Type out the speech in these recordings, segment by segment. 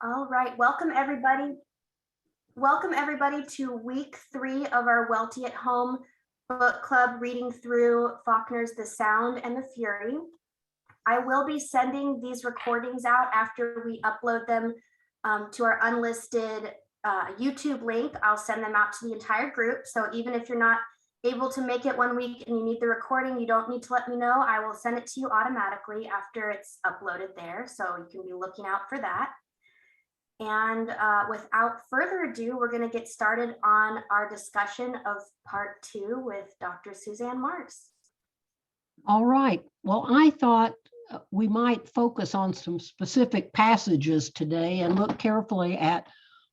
All right, welcome everybody. Welcome everybody to week 3 of our Welty at Home book club reading through Faulkner's The Sound and the Fury. I will be sending these recordings out after we upload them to our unlisted YouTube link. I'll send them out to the entire group. So even if you're not able to make it one week and you need the recording, you don't need to let me know. I will send it to you automatically after it's uploaded there. So you can be looking out for that. And without further ado, we're going to get started on our discussion of part 2 with Dr. Suzanne Mars. All right. Well, I thought we might focus on some specific passages today and look carefully at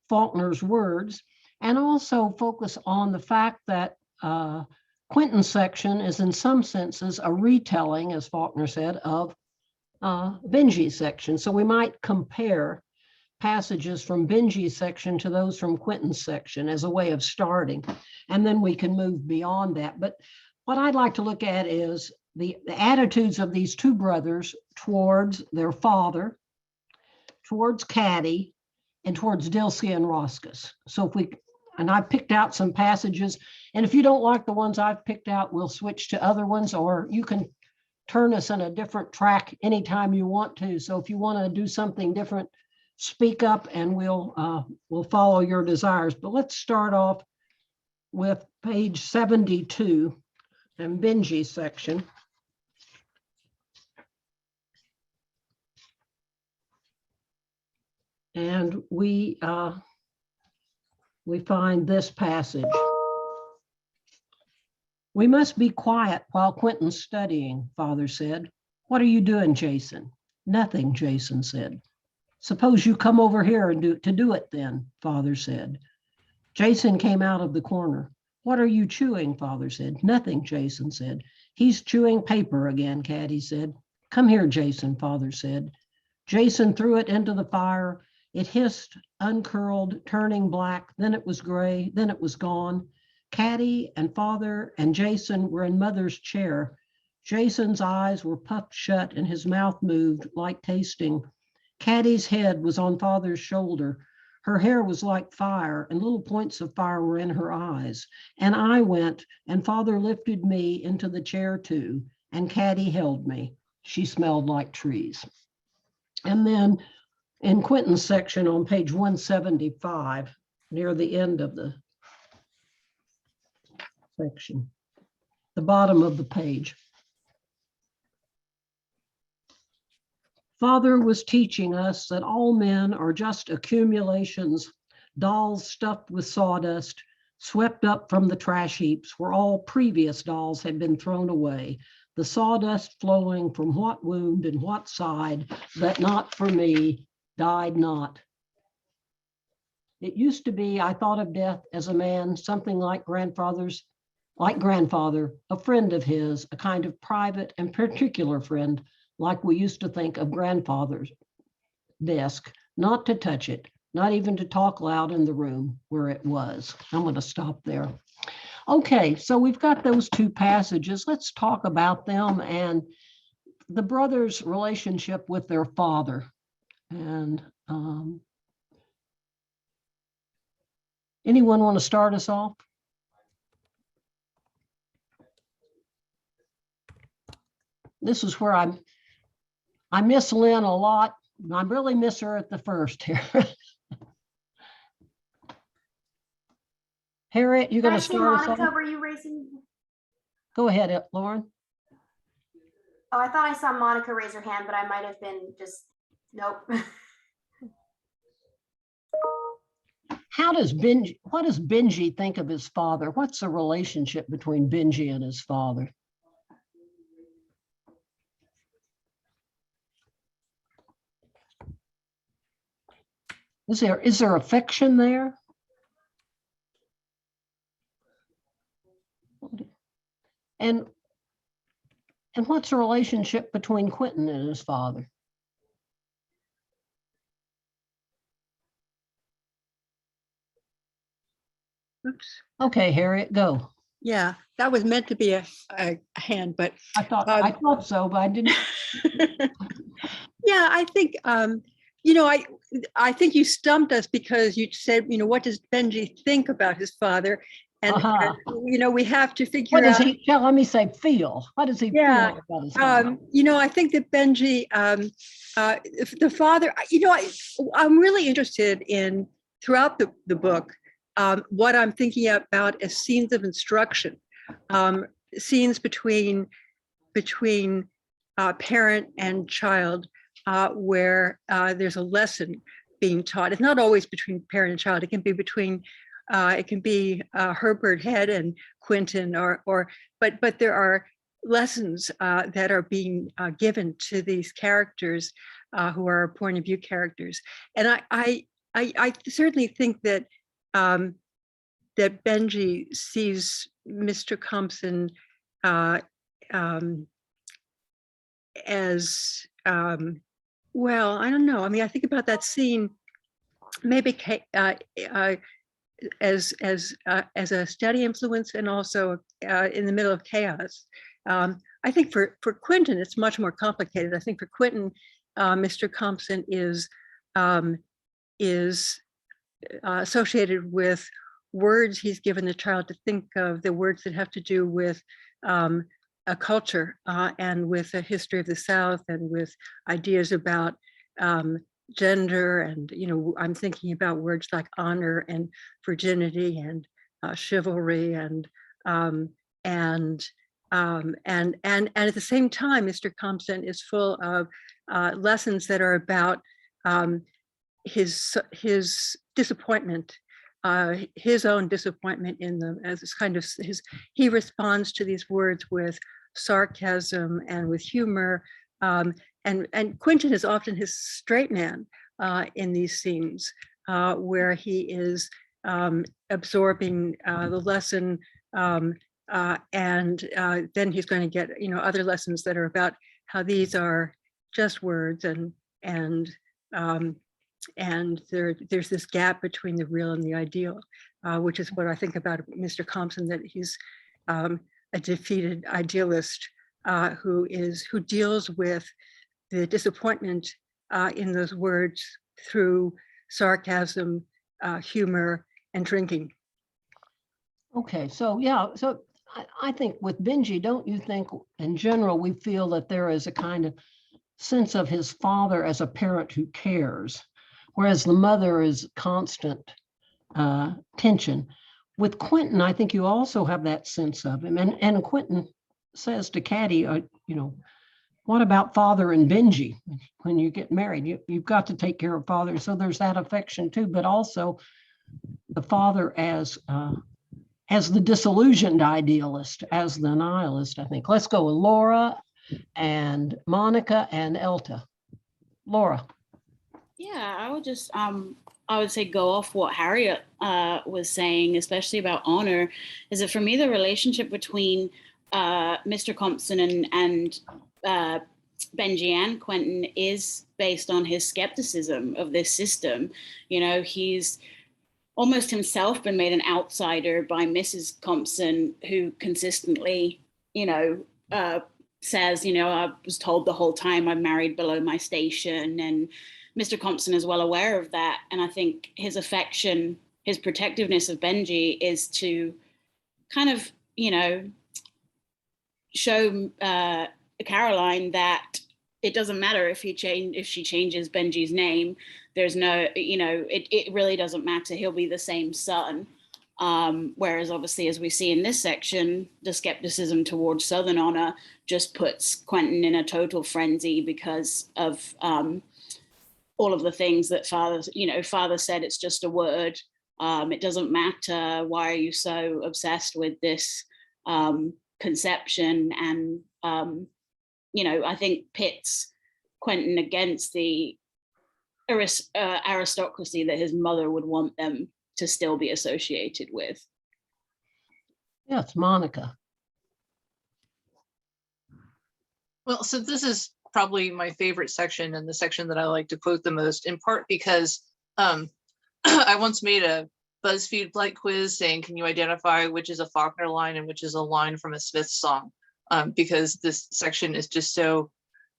Faulkner's words, and also focus on the fact that Quentin's section is in some senses a retelling, as Faulkner said, of Benjy's section. So we might compare passages from Benjy's section to those from Quentin's section as a way of starting, and then we can move beyond that. But what I'd like to look at is the attitudes of these two brothers towards their father, towards Caddy, and towards Dilsey and Roscus. So I picked out some passages, and if you don't like the ones I've picked out, we'll switch to other ones, or you can turn us in a different track anytime you want to. So if you want to do something different, speak up and we'll follow your desires. But let's start off with page 72 and Benjy's section. And we find this passage. "We must be quiet while Quentin's studying," Father said. "What are you doing, Jason?" "Nothing," Jason said. "Suppose you come over here and do it then," Father said. Jason came out of the corner. "What are you chewing?" Father said. "Nothing," Jason said. "He's chewing paper again," Caddy said. "Come here, Jason," Father said. Jason threw it into the fire. It hissed, uncurled, turning black. Then it was gray. Then it was gone. Caddy and Father and Jason were in Mother's chair. Jason's eyes were puffed shut and his mouth moved like tasting. Caddy's head was on Father's shoulder. Her hair was like fire, and little points of fire were in her eyes. And I went, and Father lifted me into the chair too, and Caddy held me. She smelled like trees. And then in Quentin's section on page 175, near the end of the section, the bottom of the page. Father was teaching us that all men are just accumulations, dolls stuffed with sawdust, swept up from the trash heaps where all previous dolls had been thrown away, the sawdust flowing from what wound and what side, that not for me, died not. It used to be I thought of death as a man, something like grandfather, a friend of his, a kind of private and particular friend, like we used to think of grandfather's desk, not to touch it, not even to talk loud in the room where it was. I'm going to stop there. Okay, so we've got those two passages. Let's talk about them and the brothers' relationship with their father. And anyone want to start us off? This is where I miss Lynn a lot. I really miss her at the first here. Harriet, you're going to start us off? Monica, were you raising? Go ahead, Lauren. Oh, I thought I saw Monica raise her hand, but I might have been just, nope. What does Benjy think of his father? What's the relationship between Benjy and his father? Is there affection there? And what's the relationship between Quentin and his father? Oops. Okay, Harriet, go. Yeah, that was meant to be a hand, but I thought so, but I didn't. yeah, I think I think you stumped us because you said, what does Benji think about his father? And, Uh-huh. we have to What figure does out. he, let me say, feel? What does he Yeah. feel about his father? I think that Benji, if the father, I'm really interested in throughout the book, what I'm thinking about as scenes of instruction, scenes between parent and child, where there's a lesson being taught. It's not always between parent and child. It can be between, Herbert Head and Quentin, but there are lessons that are being given to these characters who are point of view characters. And I certainly think that that Benji sees Mr. Compson as well, I don't know. I mean, I think about that scene maybe as a steady influence, and also in the middle of chaos. I think for Quentin, it's much more complicated. I think for Quentin, Mr. Compson is associated with words he's given the child to think of, the words that have to do with a culture and with a history of the South, and with ideas about gender. And, I'm thinking about words like honor and virginity and chivalry and at the same time, Mr. Compson is full of lessons that are about his disappointment, his own disappointment in them, as this kind of he responds to these words with sarcasm and with humor. And Quentin is often his straight man in these scenes, where he is absorbing the lesson, and then he's going to get other lessons that are about how these are just words, and there's this gap between the real and the ideal, which is what I think about Mr. Compson, that he's a defeated idealist who deals with the disappointment in those words through sarcasm, humor, and drinking. Okay, so yeah, so I think with Benji, don't you think in general we feel that there is a kind of sense of his father as a parent who cares, whereas the mother is constant tension. With Quentin, I think you also have that sense of him. And Quentin says to Caddy, what about father and Benji? When you get married, you've got to take care of father. So there's that affection too, but also the father as the disillusioned idealist, as the nihilist, I think. Let's go with Laura and Monica and Elta. Laura. Yeah, I would just I would say go off what Harriet was saying, especially about honor, is that for me the relationship between Mr. Compson and Benji and Quentin is based on his skepticism of this system. He's almost himself been made an outsider by Mrs. Compson, who consistently, says, I was told the whole time I'm married below my station. And Mr. Compson is well aware of that. And I think his affection, his protectiveness of Benji is to kind of, show Caroline that it doesn't matter if she changes Benji's name. There's no, it really doesn't matter. He'll be the same son. Whereas obviously, as we see in this section, the skepticism towards Southern honor just puts Quentin in a total frenzy because of all of the things that father said, it's just a word. It doesn't matter. Why are you so obsessed with this conception? And, I think pits Quentin against the aristocracy that his mother would want them to still be associated with. Yes, Monica. Well, so this is probably my favorite section, and the section that I like to quote the most, in part because I once made a BuzzFeed Blight quiz saying, can you identify which is a Faulkner line and which is a line from a Smith song? Because this section is just so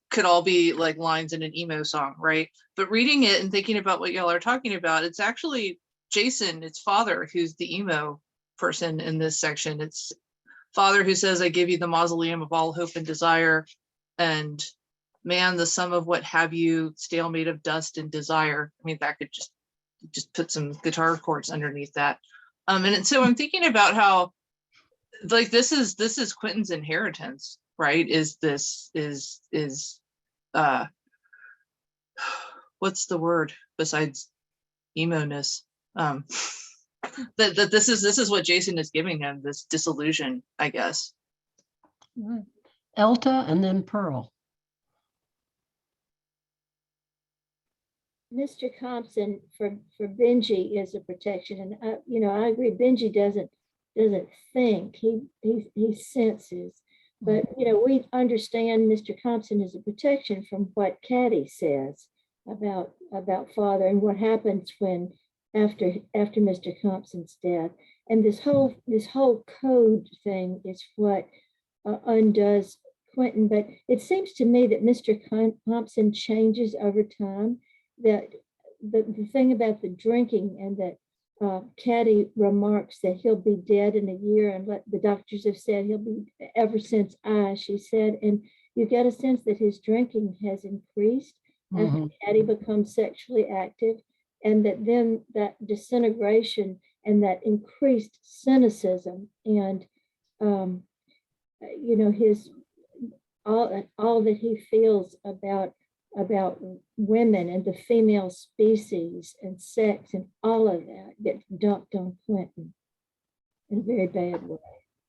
could all be like lines in an emo song, right? But reading it and thinking about what y'all are talking about, it's actually Jason, it's father, who's the emo person in this section. It's father who says, I give you the mausoleum of all hope and desire, and man, the sum of what have you, stalemate of dust and desire. I mean, that could just put some guitar chords underneath that. And so I'm thinking about how, like, this is Quentin's inheritance, right? What's the word besides emo-ness? That this is what Jason is giving him, this disillusion, I guess. Elta and then Pearl. Mr. Compson for Benji is a protection, and I agree. Benji doesn't think, he senses, but we understand Mr. Compson is a protection from what Caddy says about father and what happens when after Mr. Compson's death, and this whole code thing is what undoes Quentin. But it seems to me that Mr. Compson changes over time. That the thing about the drinking, and that Caddy remarks that he'll be dead in a year, and the doctors have said he'll be ever since she said, and you get a sense that his drinking has increased after Caddy becomes sexually active, and that then that disintegration and that increased cynicism and his all that he feels about women and the female species and sex and all of that gets dumped on Quentin in a very bad way.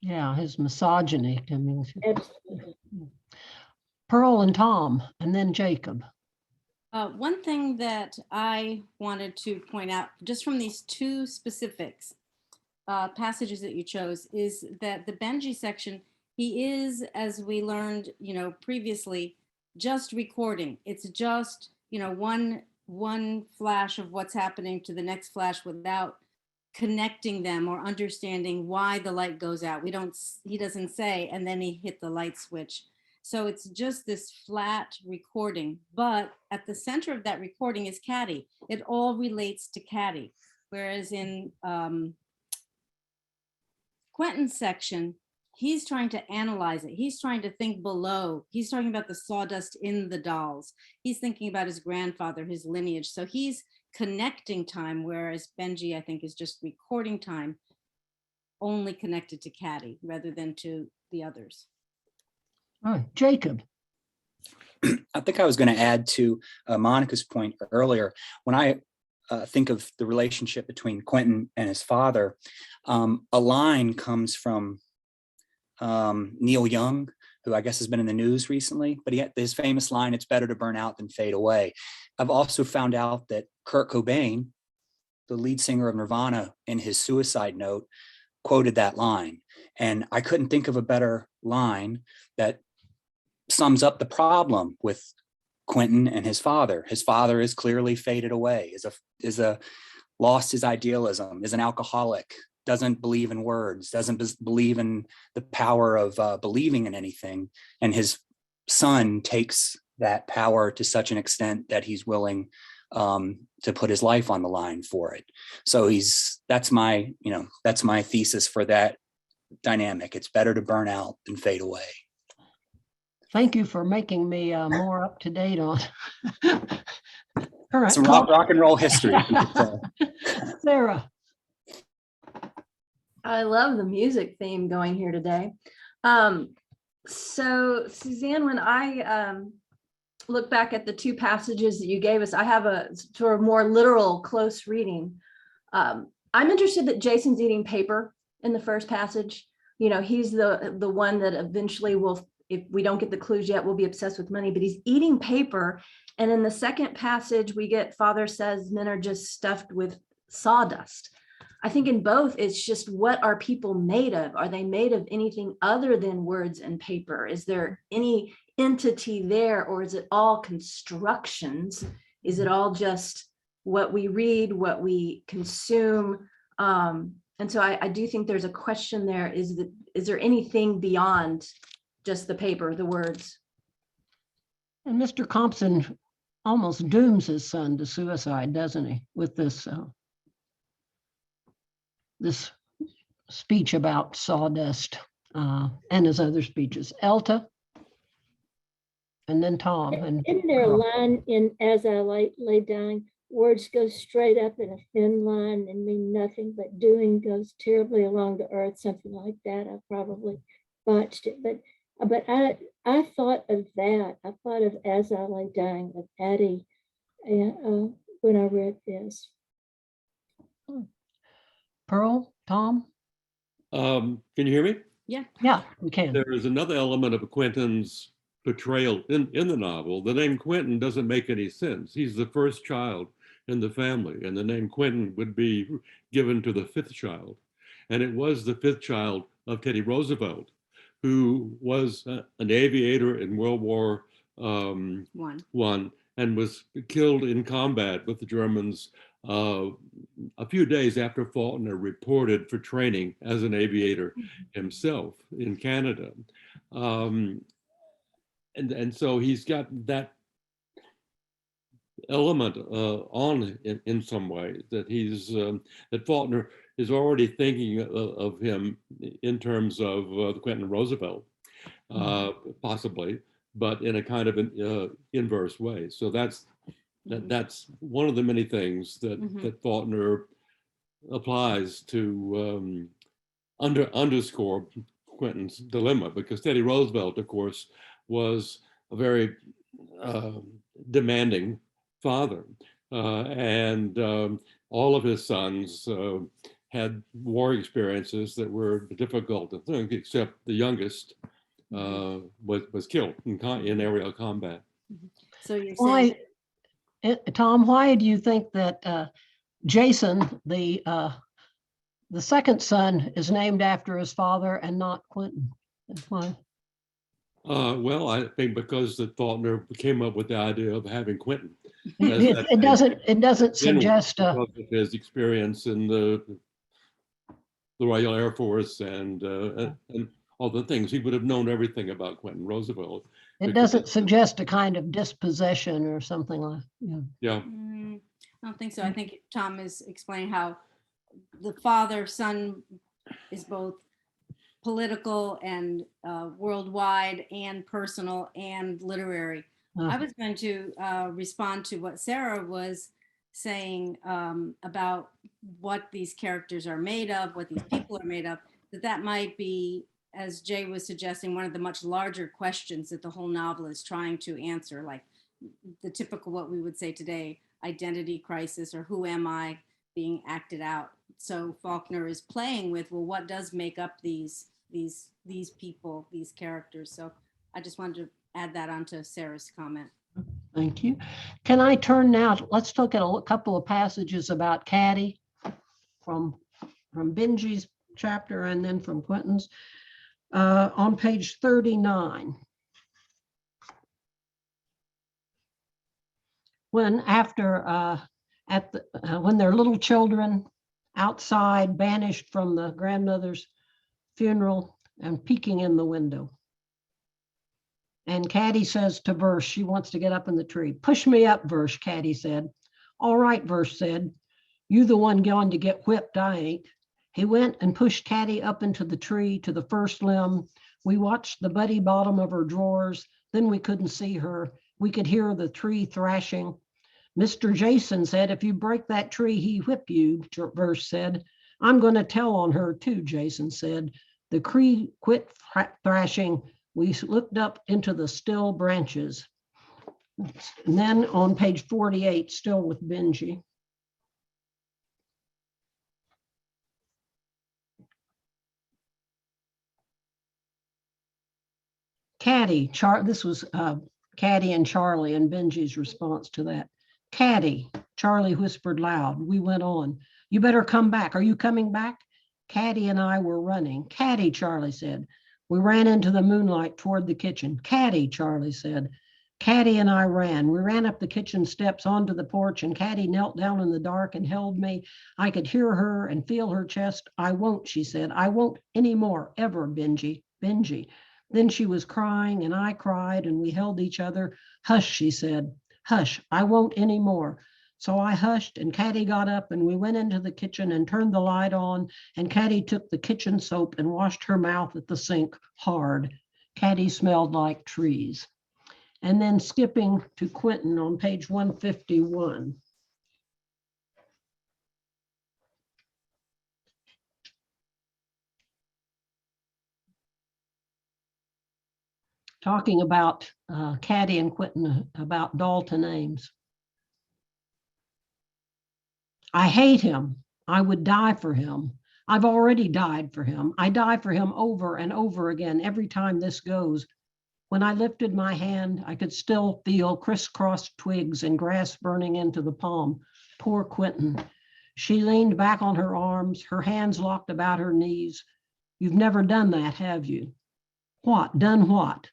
Yeah, his misogyny. I mean, Absolutely. Pearl and Tom, and then Jacob. One thing that I wanted to point out, just from these two specifics passages that you chose, is that the Benji section, he is, as we learned, previously, just recording. It's just, one flash of what's happening to the next flash without connecting them or understanding why the light goes out. He doesn't say, and then he hit the light switch. So it's just this flat recording, but at the center of that recording is Caddy. It all relates to Caddy. Whereas in Quentin's section, he's trying to analyze it. He's trying to think below. He's talking about the sawdust in the dolls. He's thinking about his grandfather, his lineage. So he's connecting time, whereas Benji, I think, is just recording time, only connected to Caddy rather than to the others. All right, Jacob. I think I was going to add to Monica's point earlier. When I think of the relationship between Quentin and his father, a line comes from Neil Young, who I guess has been in the news recently, but he had his famous line, "It's better to burn out than fade away." I've also found out that Kurt Cobain, the lead singer of Nirvana, in his suicide note, quoted that line. And I couldn't think of a better line that sums up the problem with Quentin and his father. His father is clearly faded away, is a lost his idealism, is an alcoholic, doesn't believe in words, doesn't believe in the power of believing in anything. And his son takes that power to such an extent that he's willing to put his life on the line for it. So that's my thesis for that dynamic. It's better to burn out than fade away. Thank you for making me more up to date on current Some rock and roll history. Sarah. I love the music theme going here today. So Suzanne, when I look back at the two passages that you gave us, I have a sort of more literal close reading. I'm interested that Jason's eating paper in the first passage. He's the one that eventually will, if we don't get the clues yet, we'll be obsessed with money, but he's eating paper. And in the second passage, we get father says men are just stuffed with sawdust. I think in both, it's just, what are people made of? Are they made of anything other than words and paper? Is there any entity there, or is it all constructions? Is it all just what we read, what we consume? And so I do think there's a question there. Is there anything beyond just the paper, the words? And Mr. Compson almost dooms his son to suicide, doesn't he, with this speech about sawdust and his other speeches. Elta, and then Tom. And Isn't there a line in As I Lay Dying, words go straight up in a thin line and mean nothing, but doing goes terribly along the earth, something like that. I probably botched it, but I thought of that. I thought of As I Lay Dying of Addie when I read this. Pearl, Tom? Can you hear me? Yeah. Yeah, we can. There is another element of Quentin's portrayal in the novel. The name Quentin doesn't make any sense. He's the first child in the family, and the name Quentin would be given to the fifth child. And it was the fifth child of Teddy Roosevelt, who was an aviator in World War I and was killed in combat with the Germans a few days after Faulkner reported for training as an aviator himself in Canada. And so he's got that element on in some way that that Faulkner is already thinking of him in terms of Quentin Roosevelt, possibly, but in a kind of an inverse way. So that's one of the many things that Faulkner applies to underscore Quentin's dilemma, because Teddy Roosevelt, of course, was a very demanding father, and all of his sons had war experiences that were difficult to think, except the youngest was killed in aerial combat. So you're saying, Tom, why do you think that Jason, the second son, is named after his father and not Quentin? Why? Well, I think because that Faulkner came up with the idea of having Quentin. It doesn't suggest because of his experience in the Royal Air Force and all the things. He would have known everything about Quentin Roosevelt. It doesn't suggest a kind of dispossession or something like that. Yeah. I don't think so. I think Tom is explaining how the father-son is both political and worldwide and personal and literary. I was going to respond to what Sarah was saying about what these characters are made of, what these people are made of, that might be, as Jay was suggesting, one of the much larger questions that the whole novel is trying to answer, like the typical, what we would say today, identity crisis, or who am I being acted out. So Faulkner is playing with, well, what does make up these people, these characters? So I just wanted to add that onto Sarah's comment. Thank you. Can I turn now? Let's look at a couple of passages about Caddy from Benji's chapter and then from Quentin's. On page 39. When when they're little children outside, banished from the grandmother's funeral and peeking in the window. And Caddy says to Verse, she wants to get up in the tree. Push me up, Verse, Caddy said. All right, Verse said. You the one going to get whipped, I ain't. He went and pushed Caddy up into the tree to the first limb. We watched the buddy bottom of her drawers. Then we couldn't see her. We could hear the tree thrashing. Mr. Jason said, if you break that tree, he whip you, Verse said. I'm going to tell on her too, Jason said. The tree quit thrashing. We looked up into the still branches. And then on page 48, still with Benji. Caddy, this was Caddy and Charlie and Benji's response to that. Caddy, Charlie whispered loud. We went on. You better come back. Are you coming back? Caddy and I were running. Caddy, Charlie said. We ran into the moonlight toward the kitchen. Caddy, Charlie said. Caddy and I ran. We ran up the kitchen steps onto the porch, and Caddy knelt down in the dark and held me. I could hear her and feel her chest. I won't, she said. I won't anymore, ever, Benji. Benji. Then she was crying and I cried and we held each other. Hush, she said. Hush, I won't anymore. So I hushed and Caddy got up and we went into the kitchen and turned the light on, and Caddy took the kitchen soap and washed her mouth at the sink hard. Caddy smelled like trees. And then skipping to Quentin on page 151. Talking about Caddy and Quentin about Dalton Ames. I hate him. I would die for him. I've already died for him. I die for him over and over again every time this goes. When I lifted my hand, I could still feel crisscrossed twigs and grass burning into the palm. Poor Quentin. She leaned back on her arms, her hands locked about her knees. You've never done that, have you? What? Done what?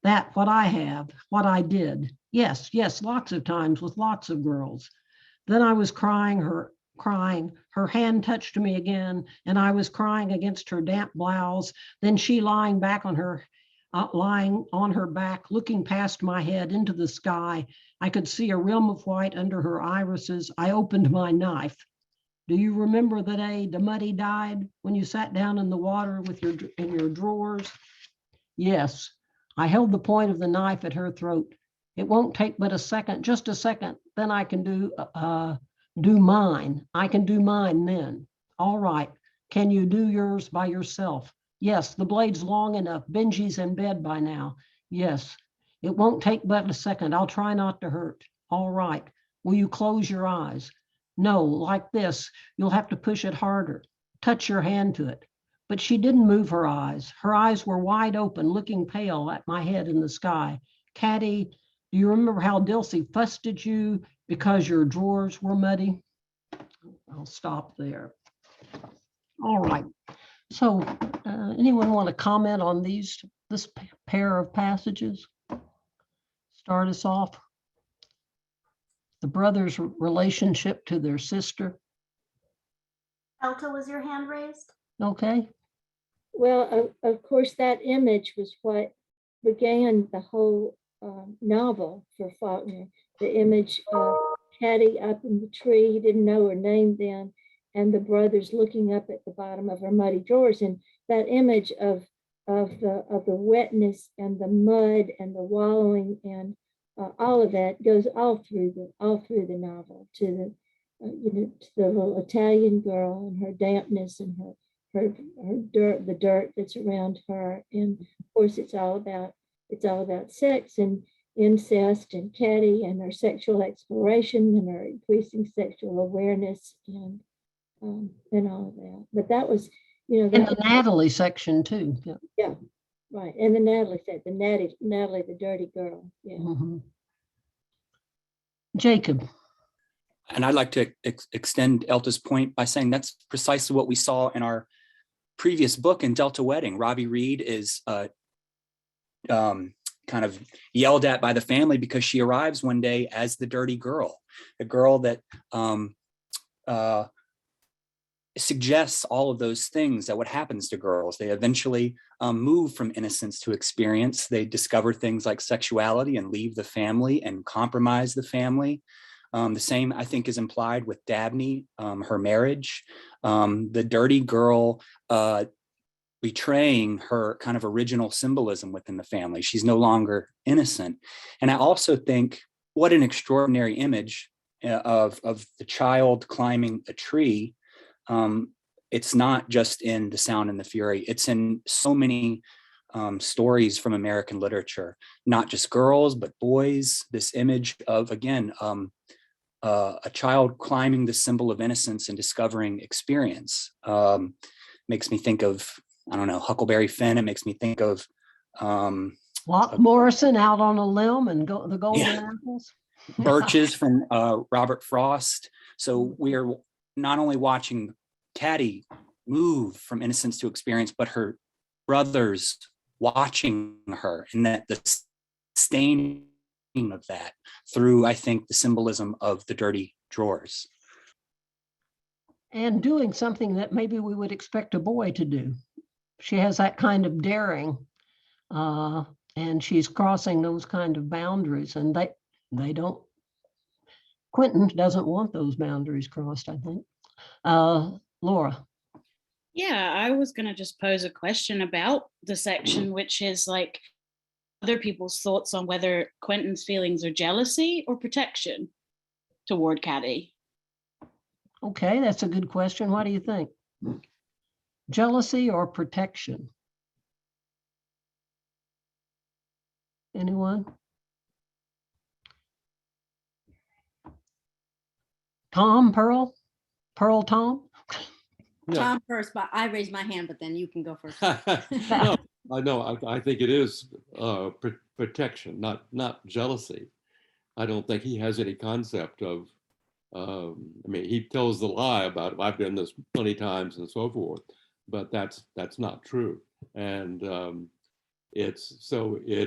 That, what I have, what I did. Yes, lots of times with lots of girls. Then I was crying. Her hand touched me again, and I was crying against her damp blouse. Then she lying on her back, looking past my head into the sky. I could see a rim of white under her irises. I opened my knife. Do you remember the day the Muddy died when you sat down in the water with in your drawers? Yes. I held the point of the knife at her throat. It won't take but a second, just a second. Then I can do mine. I can do mine then. All right. Can you do yours by yourself? Yes, the blade's long enough. Benji's in bed by now. Yes. It won't take but a second. I'll try not to hurt. All right. Will you close your eyes? No, like this. You'll have to push it harder. Touch your hand to it. But she didn't move her eyes. Her eyes were wide open, looking pale at my head in the sky. Caddy, do you remember how Dilsey fussed at you because your drawers were muddy? I'll stop there. All right. So anyone want to comment on this pair of passages? Start us off. The brothers' relationship to their sister. Elta, was your hand raised? Okay. Well, of course, that image was what began the whole novel for Faulkner. The image of Caddy up in the tree, he didn't know her name then, and the brothers looking up at the bottom of her muddy drawers. And that image of the wetness and the mud and the wallowing and all of that goes all through the novel to to the little Italian girl and her dampness and her dirt, the dirt that's around her. And of course, it's all about sex and incest and Caddy and her sexual exploration and her increasing sexual awareness and all of that. But that was, In the Natalie section too. Yeah, right. And the Natalie said, Natalie, the dirty girl. Yeah. Mm-hmm. Jacob. And I'd like to extend Elta's point by saying that's precisely what we saw in our previous book in Delta Wedding. Robbie Reed is kind of yelled at by the family because she arrives one day as the dirty girl, the girl that suggests all of those things that what happens to girls. They eventually move from innocence to experience. They discover things like sexuality and leave the family and compromise the family. The same, I think, is implied with Dabney, her marriage, the dirty girl betraying her kind of original symbolism within the family. She's no longer innocent. And I also think what an extraordinary image of the child climbing a tree. It's not just in The Sound and the Fury. It's in so many stories from American literature, not just girls, but boys. This image of, again, a child climbing the symbol of innocence and discovering experience makes me think of, I don't know, Huckleberry Finn. It makes me think of Locke Morrison out on a limb and the golden apples. Birches from Robert Frost. So we are not only watching Caddy move from innocence to experience, but her brothers watching her, and that the staining of that through, I think, the symbolism of the dirty drawers. And doing something that maybe we would expect a boy to do. She has that kind of daring. And she's crossing those kind of boundaries, and they don't, Quentin doesn't want those boundaries crossed, I think. Laura. Yeah, I was going to just pose a question about the section, which is like other people's thoughts on whether Quentin's feelings are jealousy or protection toward Caddy. Okay, that's a good question. What do you think? Jealousy or protection? Anyone? Tom, Pearl? Pearl, Tom? Yeah. Tom first, but I raised my hand, but then you can go first. No, I think it is protection, not jealousy. I don't think he has any concept of, I mean, he tells the lie about, I've done this plenty times and so forth, but that's not true. And it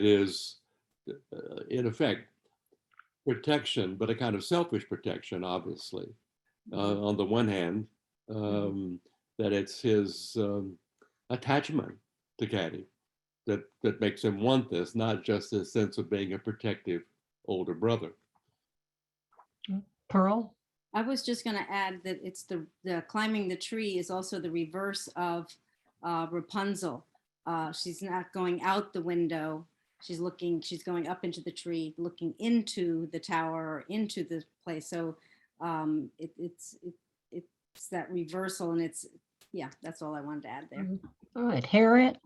is, in effect, protection, but a kind of selfish protection, obviously. On the one hand, that it's his attachment to Caddy that makes him want this, not just his sense of being a protective older brother. Pearl? I was just going to add that it's the climbing the tree is also the reverse of Rapunzel. She's not going out the window. She's going up into the tree, looking into the tower or into the place. So it's that reversal, and that's all I wanted to add there. All right, Harriet.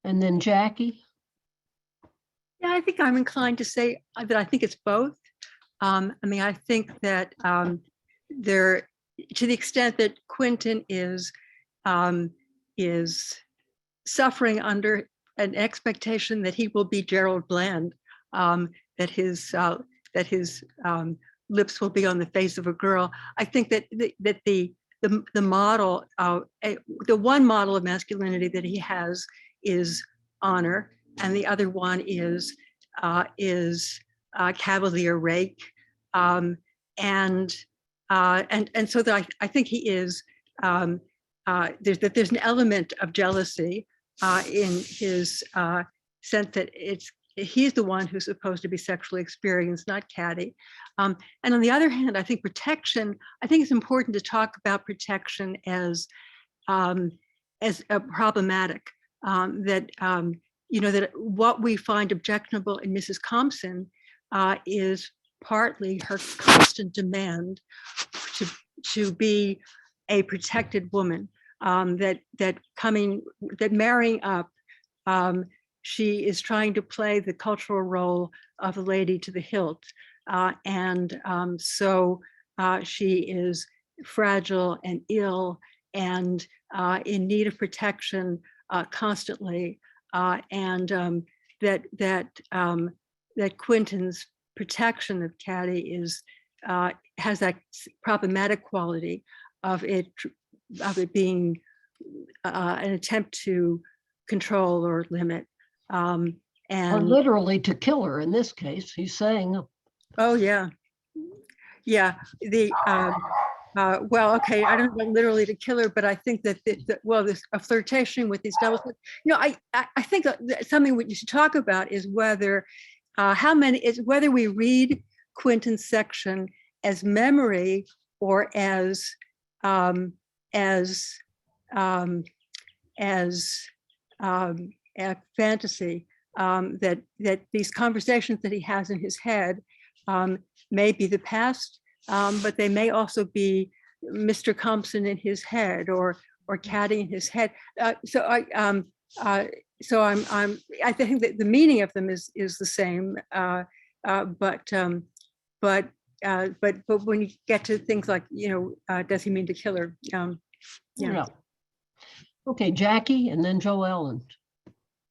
And then Jackie. Yeah, I think I'm inclined to say that I think it's both. I mean, I think that there, to the extent that Quentin is suffering under an expectation that he will be Gerald Bland, that his lips will be on the face of a girl. I think that the model, the one model of masculinity that he has is honor, and the other one is cavalier rake, and so that I think he is there's an element of jealousy in his sense that he's the one who's supposed to be sexually experienced, not Caddy. And on the other hand, I think protection. I think it's important to talk about protection as problematic. That what we find objectionable in Mrs. Compson is partly her constant demand to be a protected woman, that marrying up, she is trying to play the cultural role of a lady to the hilt, so she is fragile and ill and in need of protection constantly, and that Quentin's protection of Caddy has that problematic quality of it being an attempt to control or limit, Or and literally to kill her in this case. He's saying, oh yeah, well, okay, I don't know literally to kill her, but I think that there's a flirtation with these doubles. I think that something we should talk about is whether whether we read Quentin's section as memory or as a fantasy, that these conversations that he has in his head may be the past, but they may also be Mr. Compson in his head or Caddy in his head. So I think that the meaning of them is the same, but when you get to things like, does he mean to kill her? yeah. Okay, Jackie, and then Joe Ellen.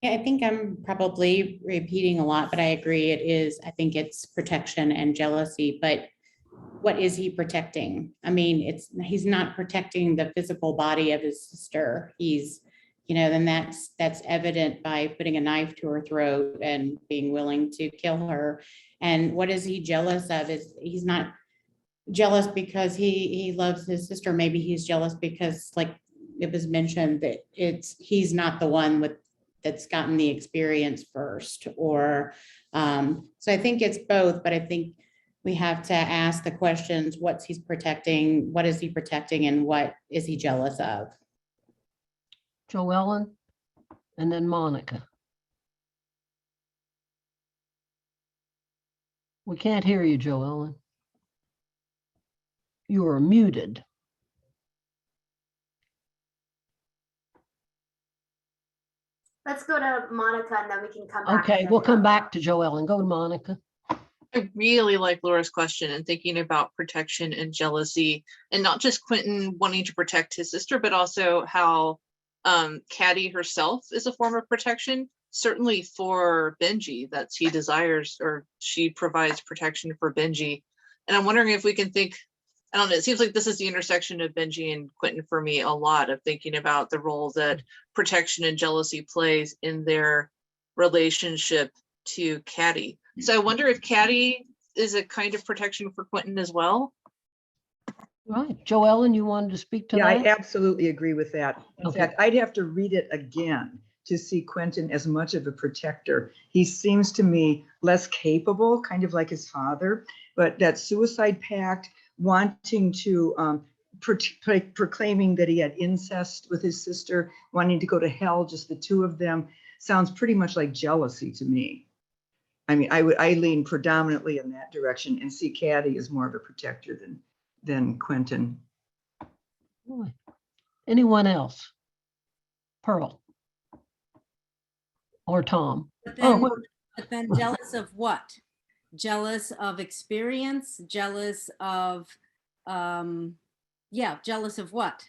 Yeah, I think I'm probably repeating a lot, but I agree I think it's protection and jealousy, but what is he protecting? I mean, he's not protecting the physical body of his sister. He's, then that's evident by putting a knife to her throat and being willing to kill her. And what is he jealous of? He's not jealous because he loves his sister. Maybe he's jealous because, like it was mentioned, that he's not the one with that's gotten the experience first, or so I think it's both, but I think we have to ask the questions: what's he's protecting, what is he protecting, and what is he jealous of? Joellen, and then Monica. We can't hear you, Joellen. You are muted. Let's go to Monica and then we can come back. Okay, we'll come back to Joellen. Go to Monica. I really like Laura's question and thinking about protection and jealousy, and not just Quentin wanting to protect his sister, but also how Caddy herself is a form of protection. Certainly for Benji, that's he desires, or she provides protection for Benji. And I'm wondering if we can think, I don't know, it seems like this is the intersection of Benji and Quentin for me a lot, of thinking about the role that protection and jealousy plays in their relationship to Caddy. So I wonder if Caddy is a kind of protection for Quentin as well. Right, Joellen, you wanted to speak to Yeah, that? I absolutely agree with that. In Okay. fact, I'd have to read it again to see Quentin as much of a protector. He seems to me less capable, kind of like his father, but that suicide pact, wanting to proclaiming that he had incest with his sister, wanting to go to hell, just the two of them, sounds pretty much like jealousy to me. I mean, I lean predominantly in that direction and see Caddy as more of a protector than Quentin. Right. Anyone else? Pearl? Or Tom? But Oh, then, wait. but then jealous of what? Jealous of experience, jealous of, yeah, jealous of what?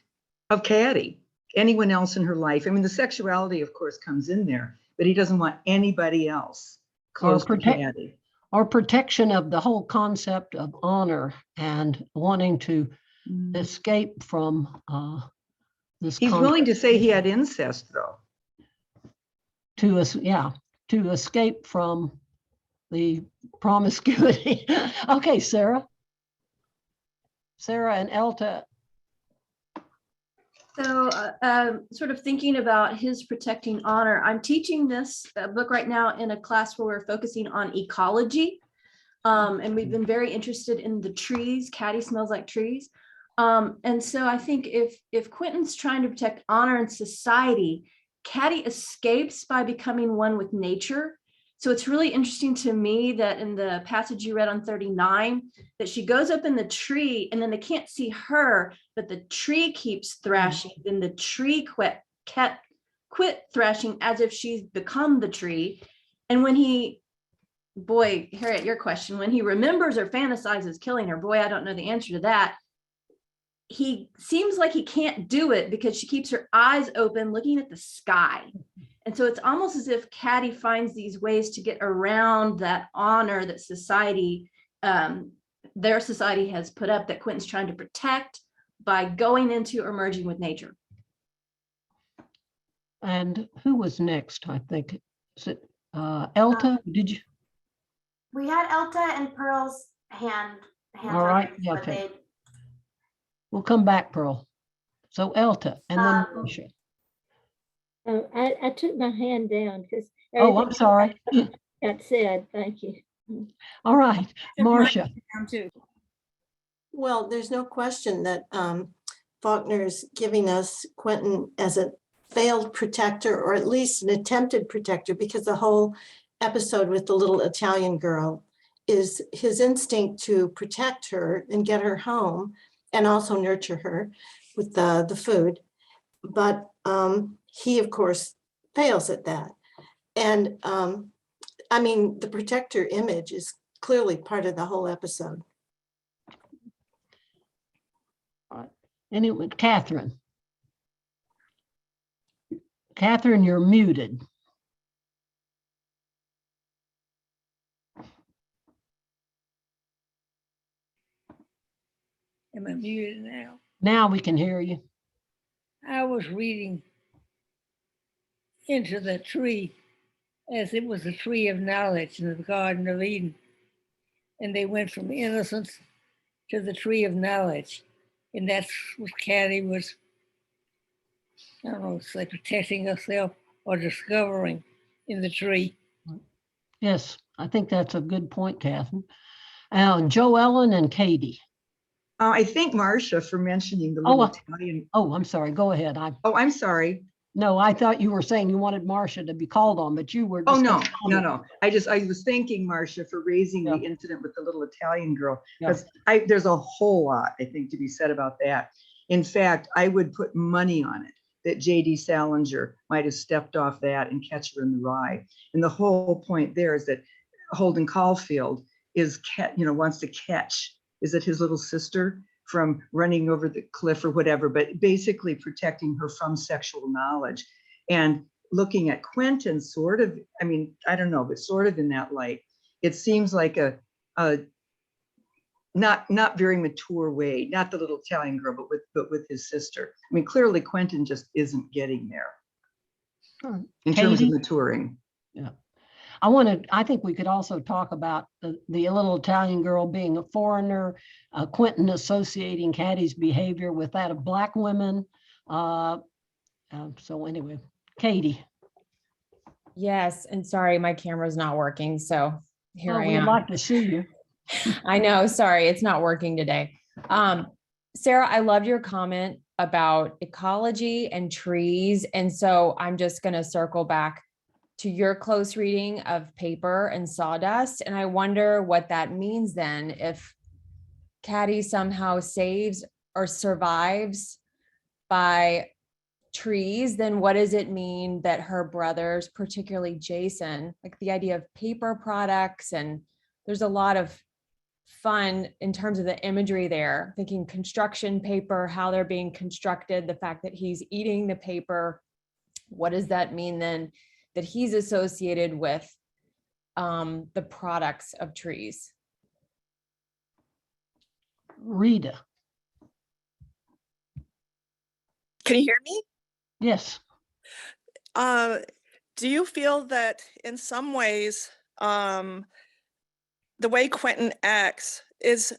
Of Caddy, anyone else in her life. I mean, the sexuality, of course, comes in there, but he doesn't want anybody else close to Caddy. Or protection of the whole concept of honor and wanting to escape from this. He's willing to say he had incest, though. To us, yeah, to escape from the promiscuity. Okay, Sarah. Sarah and Elta. So sort of thinking about his protecting honor, I'm teaching this book right now in a class where we're focusing on ecology. And we've been very interested in the trees. Caddy smells like trees. And so I think if Quentin's trying to protect honor in society, Caddy escapes by becoming one with nature. So it's really interesting to me that in the passage you read on 39, that she goes up in the tree and then they can't see her, but the tree keeps thrashing. Then the tree quit thrashing as if she's become the tree. And when boy, Harriet, your question, when he remembers or fantasizes killing her, boy, I don't know the answer to that. He seems like he can't do it because she keeps her eyes open looking at the sky. And so it's almost as if Caddy finds these ways to get around that honor that society, their society has put up, that Quentin's trying to protect by going into or merging with nature. And who was next? I think, is it Elta? Did you? We had Elta and Pearl's hand. All right, raised, but okay. We'll come back, Pearl. So Elta and then Marcia. I took my hand down because. Oh, I'm sorry. Got said, thank you. All right, Marcia. Well, there's no question that Faulkner's giving us Quentin as a failed protector, or at least an attempted protector, because the whole episode with the little Italian girl is his instinct to protect her and get her home and also nurture her with the food. But he, of course, fails at that. And I mean, the protector image is clearly part of the whole episode. Anyway, Catherine. Catherine, you're muted. Am I muted now? Now we can hear you. I was reading into the tree as it was a tree of knowledge in the Garden of Eden. And they went from innocence to the tree of knowledge. And that's what Caddy was, I don't know, it's like protecting herself or discovering in the tree. Yes, I think that's a good point, Catherine. Joe Ellen and Katie. I thank Marcia for mentioning the Oh, little Italian. Oh, I'm sorry. Go ahead. Oh, I'm sorry. No, I thought you were saying you wanted Marcia to be called on, but you were. Oh, no, discussing no, comment. no. I was thanking Marcia for raising the Yeah. incident with the little Italian girl, Yeah. because there's a whole lot, I think, to be said about that. In fact, I would put money on it that J.D. Salinger might have stepped off that and Catch Her in the Rye. And the whole point there is that Holden Caulfield wants to catch, is it his little sister, from running over the cliff or whatever, but basically protecting her from sexual knowledge. And looking at Quentin sort of, I mean, I don't know, but sort of in that light, it seems like a not very mature way, not the little Italian girl, but with his sister. I mean, clearly Quentin just isn't getting there in terms of Katie? maturing. Yeah. I think we could also talk about the little Italian girl being a foreigner, Quentin associating Cattie's behavior with that of Black women. So anyway, Katie. Yes, and sorry, my camera's not working, so here I We'd am. like to see you. I know, sorry, it's not working today. Sarah, I loved your comment about ecology and trees. And so I'm just going to circle back to your close reading of Paper and Sawdust. And I wonder what that means then, if Cattie somehow saves or survives by trees, then what does it mean that her brothers, particularly Jason, like the idea of paper products, and there's a lot of fun in terms of the imagery there, thinking construction paper, how they're being constructed, the fact that he's eating the paper. What does that mean then that he's associated with the products of trees? Rita. Can you hear me? Yes. Do you feel that in some ways, the way Quentin acts is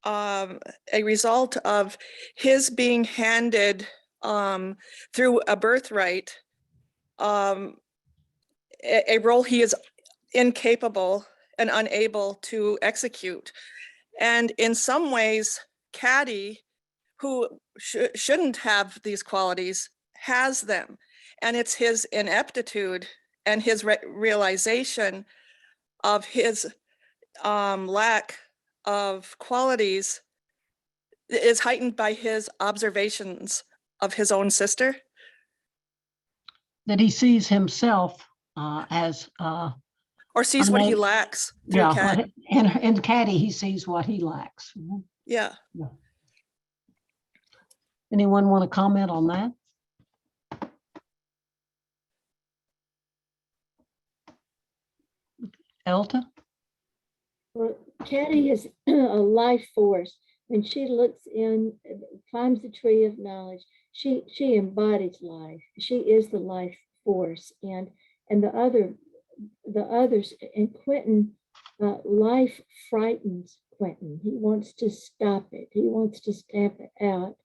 a result of his being handed through a birthright a role he is incapable and unable to execute? And in some ways, Cattie, who shouldn't have these qualities, has them. And it's his ineptitude and his realization of his lack of qualities is heightened by his observations of his own sister. That he sees himself as or sees what he lacks through Cattie. And Cattie, he sees what he lacks. Yeah. Anyone want to comment on that? Elta? Well, Cattie is a life force. When she looks in, climbs the tree of knowledge, she embodies life. She is the life force. And the others, and Quentin, life frightens Quentin. He wants to stop it. He wants to stamp it out.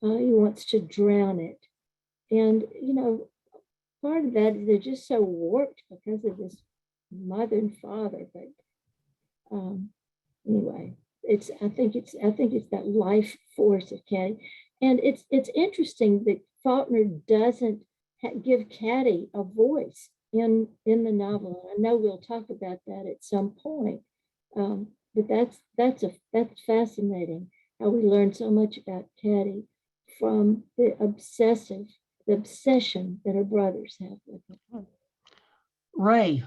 He wants to drown it. And, part of that is they're just so warped because of this mother and father. But anyway, I think it's that life force of Cattie. And it's interesting that Faulkner doesn't give Cattie a voice in the novel. I know we'll talk about that at some point, but that's fascinating how we learn so much about Cattie from the obsession that her brothers have with her. Ray,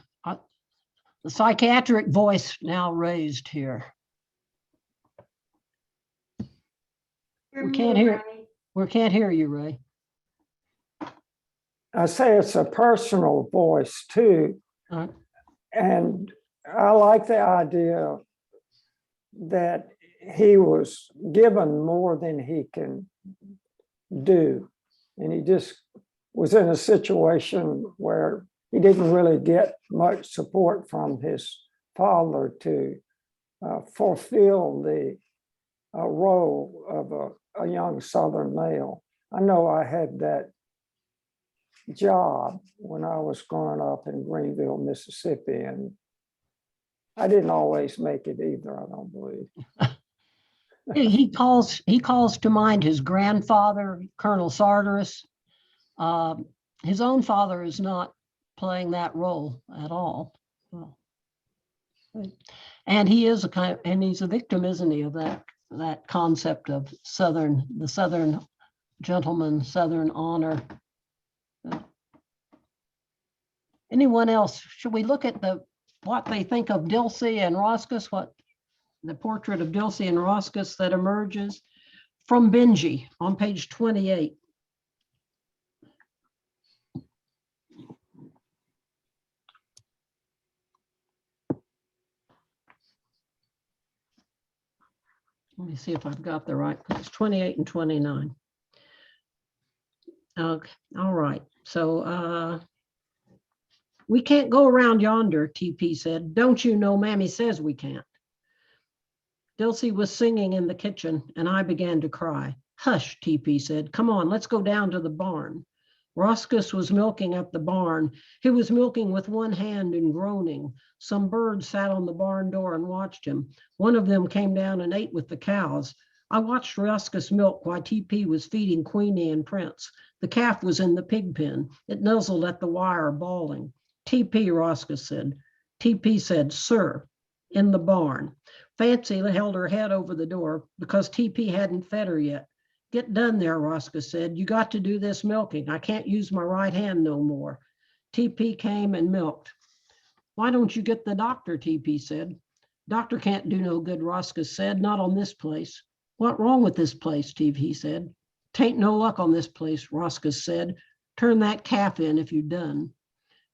the psychiatric voice now raised here. We can't hear you, Ray. I say it's a personal voice too. And I like the idea that he was given more than he can do. And he just was in a situation where he didn't really get much support from his father to fulfill the role of a young Southern male. I know I had that job when I was growing up in Greenville, Mississippi, and I didn't always make it either, I don't believe. He calls to mind his grandfather, Colonel Sartorus. His own father is not playing that role at all. And he is and he's a victim, isn't he, of that concept of the Southern gentleman, Southern honor. Anyone else? Should we look at what they think of Dilsey and Roscus, what the portrait of Dilsey and Roscus that emerges from Benji on page 28? Let me see if I've got the right, it's 28 and 29. Okay, all right. So we can't go around yonder, TP said. Don't you know Mammy says we can't. Dilsey was singing in the kitchen and I began to cry. Hush, TP said. Come on, let's go down to the barn. Roscus was milking at the barn. He was milking with one hand and groaning. Some birds sat on the barn door and watched him. One of them came down and ate with the cows. I watched Roscus milk while TP was feeding Queenie and Prince. The calf was in the pig pen. It nuzzled at the wire, bawling. TP, Roscus said. TP said, sir, in the barn. Fancy held her head over the door because TP hadn't fed her yet. Get done there, Roscus said. You got to do this milking. I can't use my right hand no more. TP came and milked. Why don't you get the doctor, TP said. Doctor can't do no good, Roscus said. Not on this place. What wrong with this place, TP said. Tain't no luck on this place, Roscus said. Turn that calf in if you done.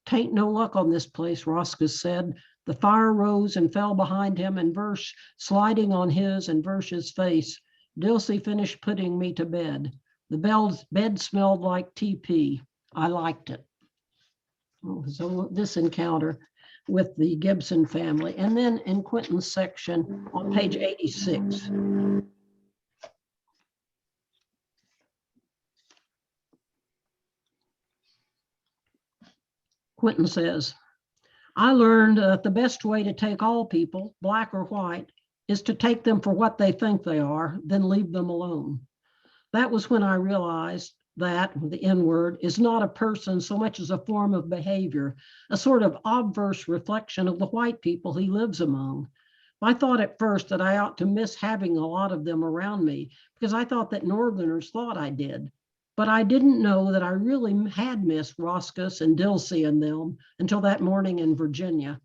Tain't no luck on this place, Roscus said. The fire rose and fell behind him and Verse sliding on his and Verse's face. Dilsey finished putting me to bed. The bed smelled like TP. I liked it. So this encounter with the Gibson family. And then in Quentin's section on page 86. Quentin says, I learned that the best way to take all people, black or white, is to take them for what they think they are, then leave them alone. That was when I realized that the N-word is not a person so much as a form of behavior, a sort of obverse reflection of the white people he lives among. I thought at first that I ought to miss having a lot of them around me because I thought that Northerners thought I did. But I didn't know that I really had missed Roscus and Dilsey and them until that morning in Virginia.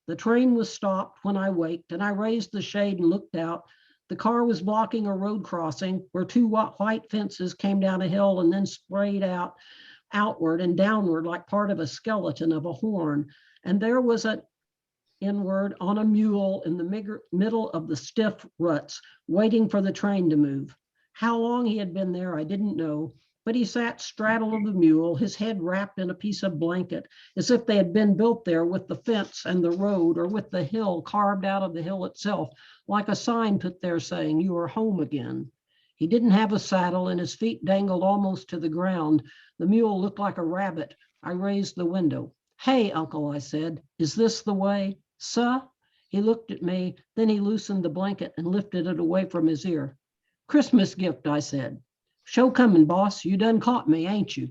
The train was stopped when I waked and I raised the shade and looked out. The car was blocking a road crossing where two white fences came down a hill and then sprayed outward and downward like part of a skeleton of a horn. And there was an N-word on a mule in the middle of the stiff ruts, waiting for the train to move. How long he had been there, I didn't know. But he sat straddle of the mule, his head wrapped in a piece of blanket, as if they had been built there with the fence and the road or with the hill carved out of the hill itself, like a sign put there saying, you are home again. He didn't have a saddle and his feet dangled almost to the ground. The mule looked like a rabbit. I raised the window. Hey, uncle, I said, is this the way? Suh? He looked at me, then he loosened the blanket and lifted it away from his ear. Christmas gift, I said. Show coming, boss. You done caught me, ain't you?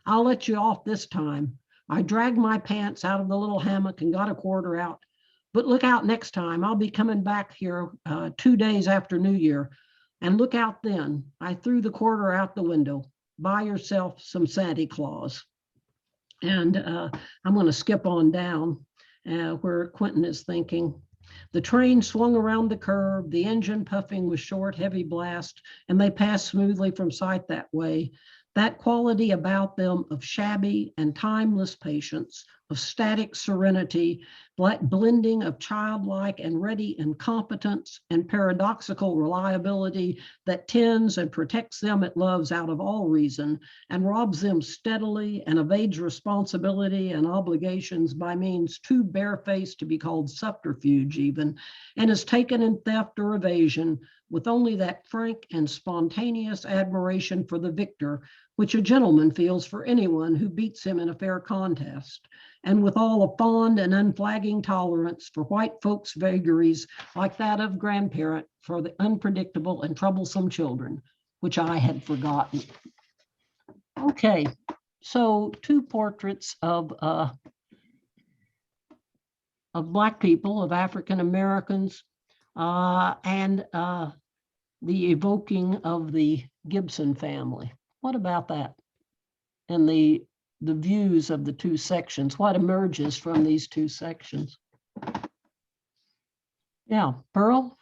I'll let you off this time. I dragged my pants out of the little hammock and got a quarter out. But look out next time. I'll be coming back here 2 days after New Year. And look out then. I threw the quarter out the window. Buy yourself some Santa Claus. And I'm going to skip on down where Quentin is thinking. The train swung around the curve, the engine puffing with short, heavy blast, and they passed smoothly from sight that way. That quality about them of shabby and timeless patience, of static serenity, blending of childlike and ready incompetence and paradoxical reliability that tends and protects them it loves out of all reason and robs them steadily and evades responsibility and obligations by means too barefaced to be called subterfuge even, and is taken in theft or evasion with only that frank and spontaneous admiration for the victor which a gentleman feels for anyone who beats him in a fair contest, and with all a fond and unflagging tolerance for white folks' vagaries like that of grandparent for the unpredictable and troublesome children, which I had forgotten. Okay, so two portraits of Black people, of African Americans, and the evoking of the Gibson family. What about that? And the views of the two sections, what emerges from these two sections? Yeah, Pearl?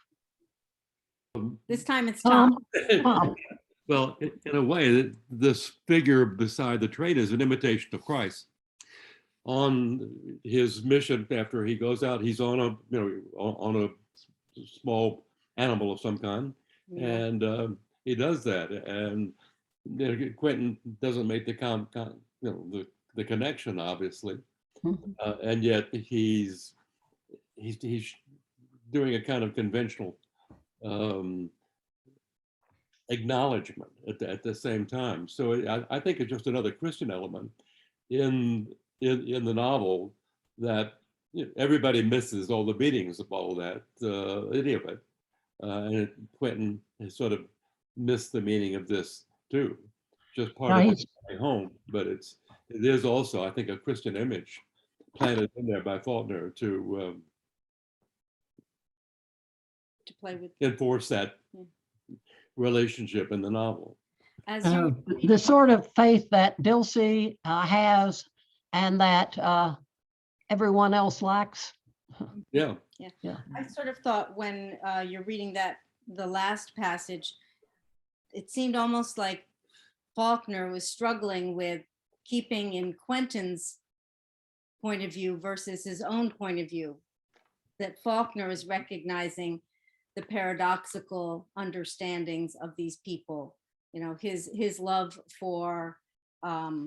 This time it's Tom. Tom. Well, in a way, this figure beside the train is an imitation of Christ. On his mission, after he goes out, he's on a small animal of some kind, and he does that. And Quentin doesn't make the connection, obviously, and yet he's doing a kind of conventional acknowledgement at the same time. So I think it's just another Christian element in the novel that everybody misses all the meanings of all that, any of it. And Quentin has sort of missed the meaning of this too. Just part of his home, but it is also, I think, a Christian image planted in there by Faulkner to play with, enforce that relationship in the novel. The sort of faith that Dilsey has and that everyone else lacks. Yeah. I sort of thought when you're reading the last passage, it seemed almost like Faulkner was struggling with keeping in Quentin's point of view versus his own point of view. That Faulkner is recognizing the paradoxical understandings of these people. His love for who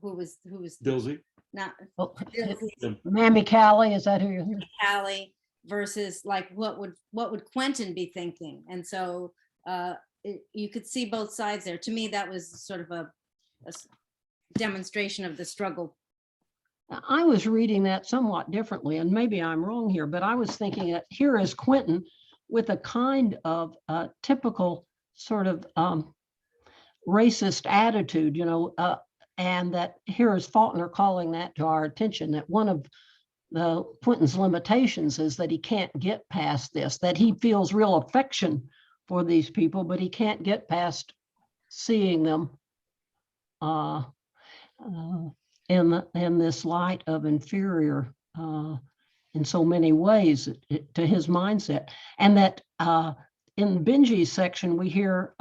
was Dilsey? Not Mammy Callie, is that who you're thinking? Callie versus like what would Quentin be thinking? And so you could see both sides there. To me, that was sort of a demonstration of the struggle. I was reading that somewhat differently, and maybe I'm wrong here, but I was thinking that here is Quentin with a kind of typical sort of racist attitude, and that here is Faulkner calling that to our attention, that one of Quentin's limitations is that he can't get past this, that he feels real affection for these people, but he can't get past seeing them in this light of inferior in so many ways to his mindset. And that in Benji's section, we hear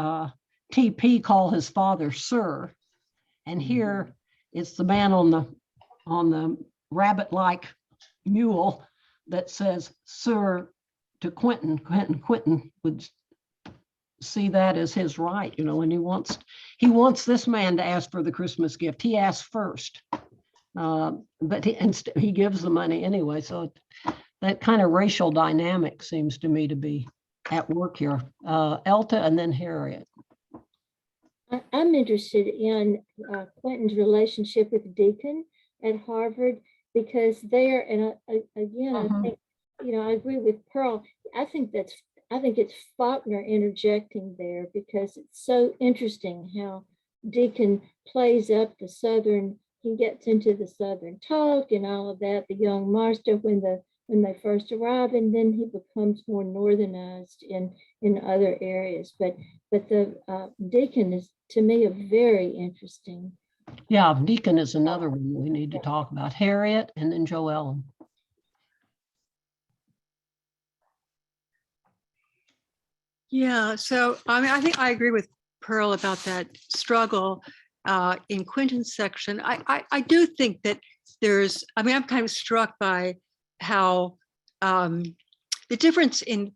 TP call his father sir. And here it's the man on the rabbit-like mule that says sir to Quentin. Quentin would see that as his right, and he wants this man to ask for the Christmas gift. He asks first, but he gives the money anyway. So that kind of racial dynamic seems to me to be at work here. Elta and then Harriet. I'm interested in Quentin's relationship with Deacon at Harvard, because there, and again, I think, I agree with Pearl. I think it's Faulkner interjecting there, because it's so interesting how Deacon plays up the Southern, he gets into the Southern talk and all of that, the young master when they first arrive, and then he becomes more Northernized in other areas. But the Deacon is, to me, a very interesting. Yeah, Deacon is another one we need to talk about. Harriet and then Joellen. Yeah, so I think I agree with Pearl about that struggle in Quentin's section. I do think that I'm kind of struck by how the difference in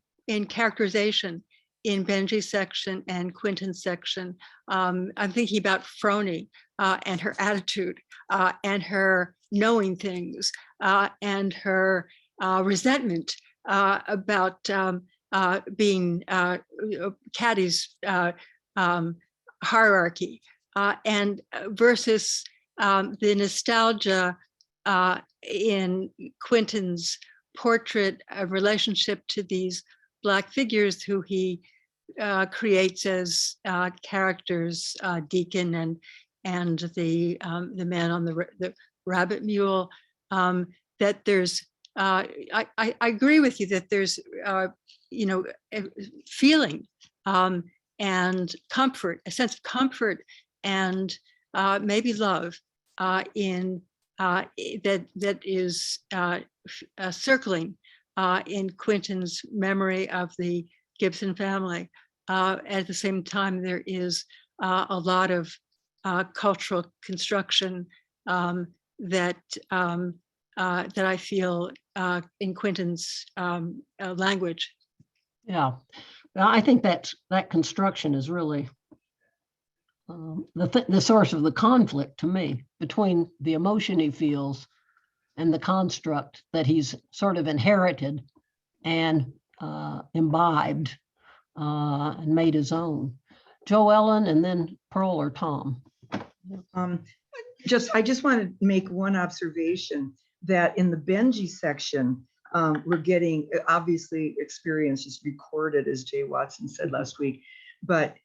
characterization in Benji's section and Quentin's section. I'm thinking about Froni and her attitude and her knowing things and her resentment about being Caddy's hierarchy, and versus the nostalgia in Quentin's portrait of relationship to these Black figures who he creates as characters, Deacon and the man on the rabbit mule. That there's, I agree with you that there's, you know, a feeling and comfort, a sense of comfort and maybe love in that is circling in Quentin's memory of the Gibson family. At the same time, there is a lot of cultural construction that I feel in Quentin's language. Yeah, well, I think that construction is really the source of the conflict to me between the emotion he feels and the construct that he's sort of inherited and imbibed and made his own. Joe Ellen, and then Pearl or Tom. I just want to make one observation that in the Benji section, we're getting, obviously experience is recorded, as Jay Watson said last week, but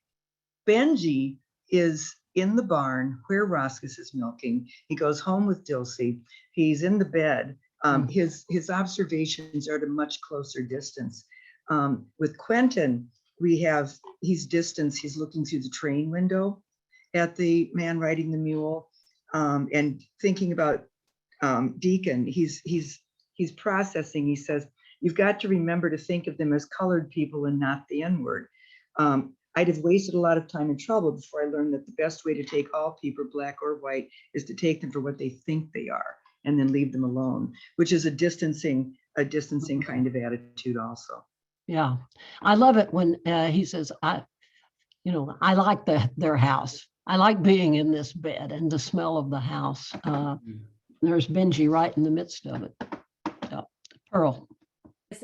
Benji is in the barn where Roscus is milking. He goes home with Dilsey. He's in the bed. His observations are at a much closer distance. With Quentin, he's distance. He's looking through the train window at the man riding the mule and thinking about Deacon. He's processing. He says, "You've got to remember to think of them as colored people and not the N-word. I'd have wasted a lot of time and trouble before I learned that the best way to take all people, Black or white, is to take them for what they think they are and then leave them alone," which is a distancing kind of attitude also. Yeah, I love it when he says, I like their house. I like being in this bed and the smell of the house. There's Benji right in the midst of it. So, Pearl.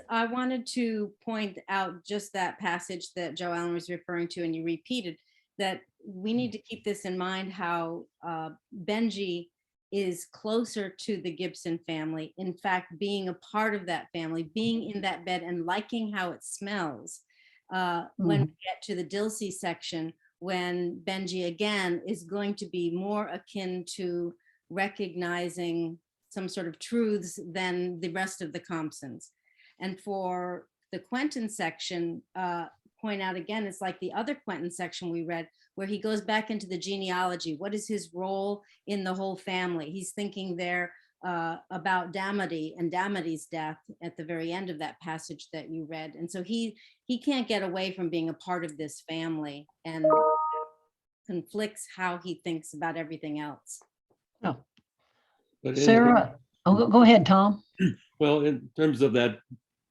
I wanted to point out just that passage that Joe Allen was referring to, and you repeated that we need to keep this in mind, how Benji is closer to the Gibson family. In fact, being a part of that family, being in that bed and liking how it smells. When we get to the Dilsey section, when Benji again is going to be more akin to recognizing some sort of truths than the rest of the Compsons. And for the Quentin section, point out again, it's like the other Quentin section we read, where he goes back into the genealogy. What is his role in the whole family? He's thinking there about Damity and Damity's death at the very end of that passage that you read. And so he can't get away from being a part of this family, and conflicts how he thinks about everything else. Oh. Sarah, go ahead, Tom. Well, in terms of that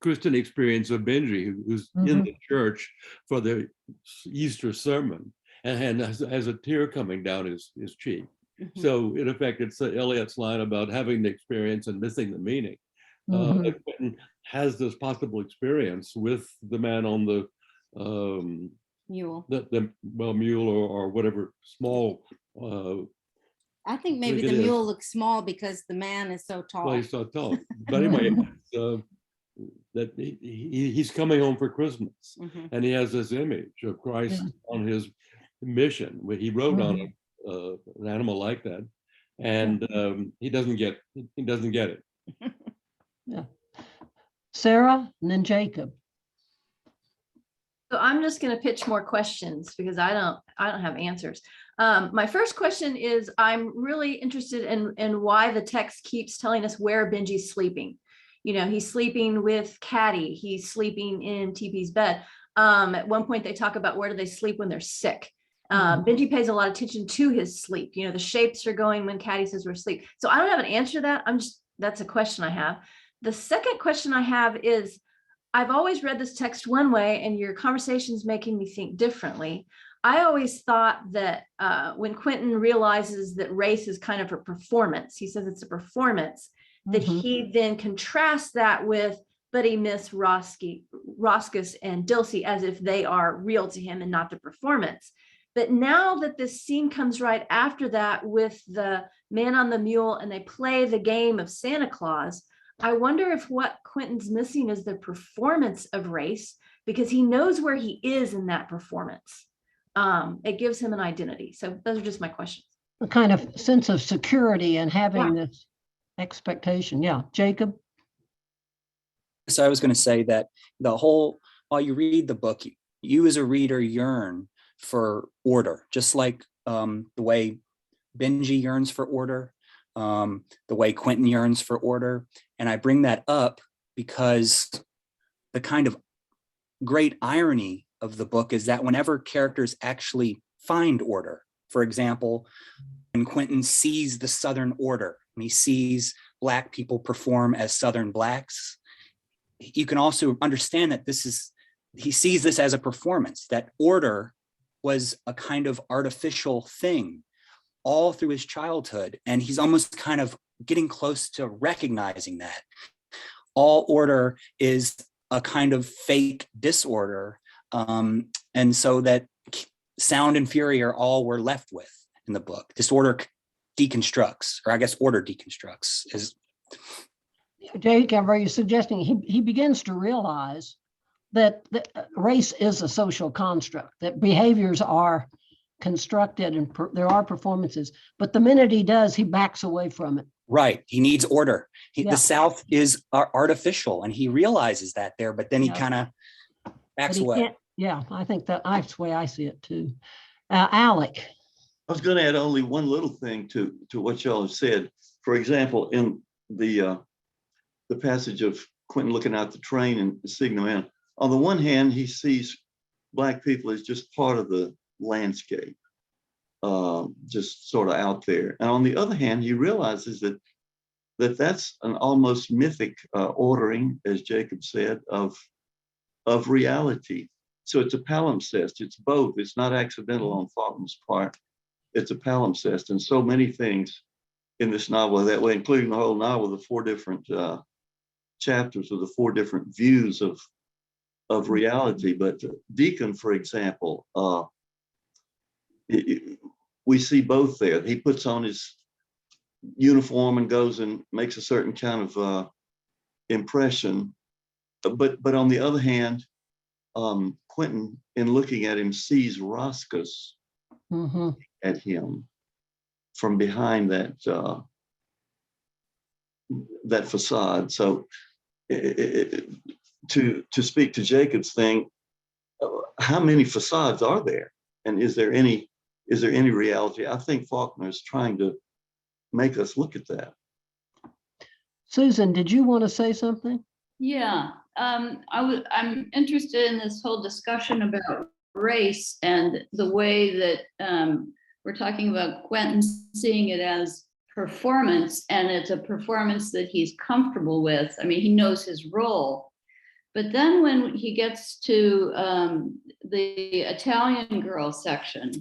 Christian experience of Benji, who's in the church for the Easter sermon and has a tear coming down his cheek. So in effect, it's Eliot's line about having the experience and missing the meaning. Quentin has this possible experience with the man on the mule, the mule or whatever small. I think maybe the mule looks small because the man is so tall. Well, he's so tall. But anyway, that he's coming home for Christmas, and he has this image of Christ on his mission. Where he rode on an animal like that, and he doesn't get it. Yeah, Sarah, and then Jacob. So I'm just going to pitch more questions because I don't have answers. My first question is, I'm really interested in why the text keeps telling us where Benji's sleeping. You know, he's sleeping with Caddy. He's sleeping in TP's bed. At one point they talk about where do they sleep when they're sick. Benji pays a lot of attention to his sleep. You know, the shapes are going when Caddy says we're asleep. So I don't have an answer to that. That's a question I have. The second question I have is, I've always read this text one way, and your conversation's making me think differently. I always thought that when Quentin realizes that race is kind of a performance, he says it's a performance, that he then contrasts that with, but he missed Roscus and Dilsey as if they are real to him and not the performance. But now that this scene comes right after that with the man on the mule and they play the game of Santa Claus, I wonder if what Quentin's missing is the performance of race, because he knows where he is in that performance. It gives him an identity. So those are just my questions. A kind of sense of security and having Yeah. this expectation. Yeah, Jacob? So I was going to say that while you read the book, you as a reader yearn for order, just like the way Benji yearns for order, the way Quentin yearns for order. And I bring that up because the kind of great irony of the book is that whenever characters actually find order, for example, when Quentin sees the Southern order, and he sees Black people perform as Southern Blacks, you can also understand that he sees this as a performance, that order was a kind of artificial thing all through his childhood. And he's almost kind of getting close to recognizing that all order is a kind of fake disorder. And so that sound and fury are all we're left with in the book. Disorder deconstructs, or I guess order deconstructs. Jacob, are you suggesting he begins to realize that race is a social construct, that behaviors are constructed and there are performances, but the minute he does, he backs away from it. Right. He needs order. Yeah. The South is artificial, and he realizes that there, but then he kind of backs away. Yeah, I think that's the way I see it too. Alec. I was going to add only one little thing to what y'all have said. For example, in the passage of Quentin looking out the train and seeing the man, on the one hand, he sees Black people as just part of the landscape, just sort of out there. And on the other hand, he realizes that that's an almost mythic ordering, as Jacob said, of reality. So it's a palimpsest. It's both. It's not accidental on Faulkner's part. It's a palimpsest. And so many things in this novel are that way, including the whole novel, the 4 different chapters of the 4 different views of reality. But Deacon, for example, we see both there. He puts on his uniform and goes and makes a certain kind of impression. But on the other hand, Quentin, in looking at him, sees Roscus at him from behind that facade. So to speak to Jacob's thing, how many facades are there, and is there any reality? I think Faulkner is trying to make us look at that. Susan, did you want to say something? Yeah, I'm interested in this whole discussion about race and the way that we're talking about Quentin seeing it as performance, and it's a performance that he's comfortable with. I mean, he knows his role. But then when he gets to the Italian girl section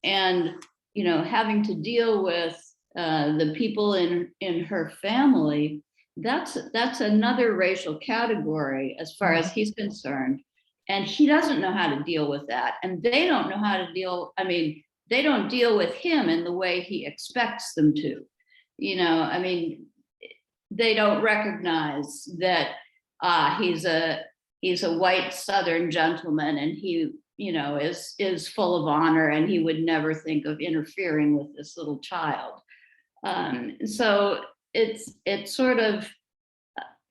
and, you know, having to deal with the people in her family, that's another racial category as far as he's concerned. And he doesn't know how to deal with that. And they don't know how to deal. I mean, they don't deal with him in the way he expects them to. You know, I mean, they don't recognize that he's a white Southern gentleman, and he, you know, is full of honor, and he would never think of interfering with this little child. So it sort of